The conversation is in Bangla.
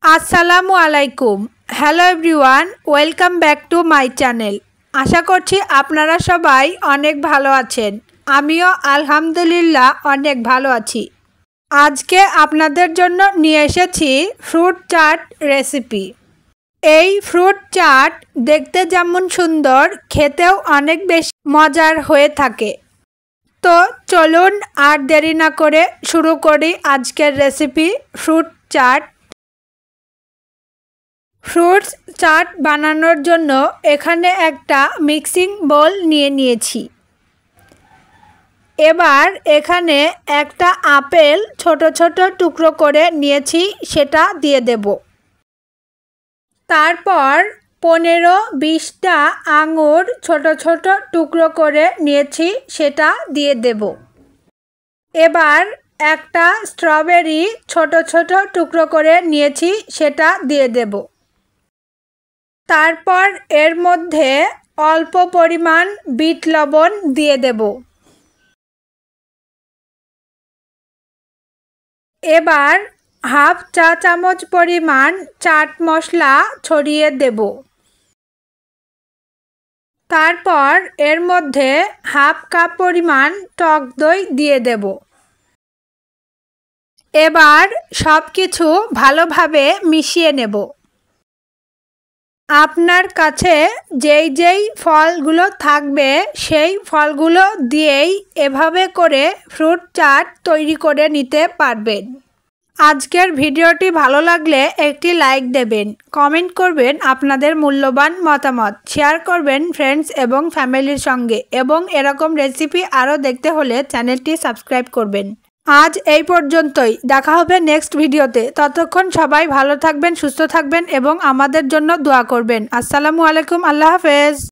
আসসালামু আলাইকুম। Hello everyone, welcome back to my channel. আশা করছি আপনারা সবাই অনেক ভালো আছেন। আমিও আলহামদুলিল্লাহ অনেক ভালো আছি। আজকে আপনাদের জন্য নিয়ে এসেছি ফ্রুট চাট রেসিপি। এই ফ্রুট চাট দেখতে যেমন সুন্দর, খেতেও অনেক বেশি মজার হয়ে থাকে। তো চলুন আর দেরি না করে শুরু করি আজকের recipe fruit chaat. Fruits chaat বানানোর জন্য এখানে একটা মিক্সিং বোল নিয়ে নিয়েছি। এবার এখানে একটা আপেল ছোট ছোট টুকরো করে নিয়েছি, সেটা দিয়ে দেব। তারপর 15-20টা আঙুর ছোট ছোট টুকরো করে নিয়েছি, সেটা দিয়ে দেব। এবার একটা স্ট্রবেরি ছোট ছোট টুকরো করে নিয়েছি, সেটা দিয়ে দেব। তারপর এর মধ্যে অল্প পরিমাণ বিট লবণ দিয়ে দেব। এবার হাফ চা চামচ পরিমাণ চাট মশলা ছড়িয়ে দেব। তারপর এর মধ্যে হাফ কাপ পরিমাণ টক দই দিয়ে দেব। এবার সব কিছু ভালোভাবে মিশিয়ে নেব। আপনার কাছে যেই ফলগুলো থাকবে সেই ফলগুলো দিয়েই এভাবে করে ফ্রুট চাট তৈরি করে নিতে পারবেন। আজকের ভিডিওটি ভালো লাগলে একটি লাইক দেবেন, কমেন্ট করবেন আপনাদের মূল্যবান মতামত, শেয়ার করবেন ফ্রেন্ডস এবং ফ্যামিলির সঙ্গে, এবং এরকম রেসিপি আরও দেখতে হলে চ্যানেলটি সাবস্ক্রাইব করবেন। আজ এই পর্যন্তই, দেখা হবে নেক্সট ভিডিওতে। ততক্ষণ সবাই ভালো থাকবেন, সুস্থ থাকবেন এবং আমাদের জন্য দোয়া করবেন। আসসালামু আলাইকুম, আল্লাহ হাফেজ।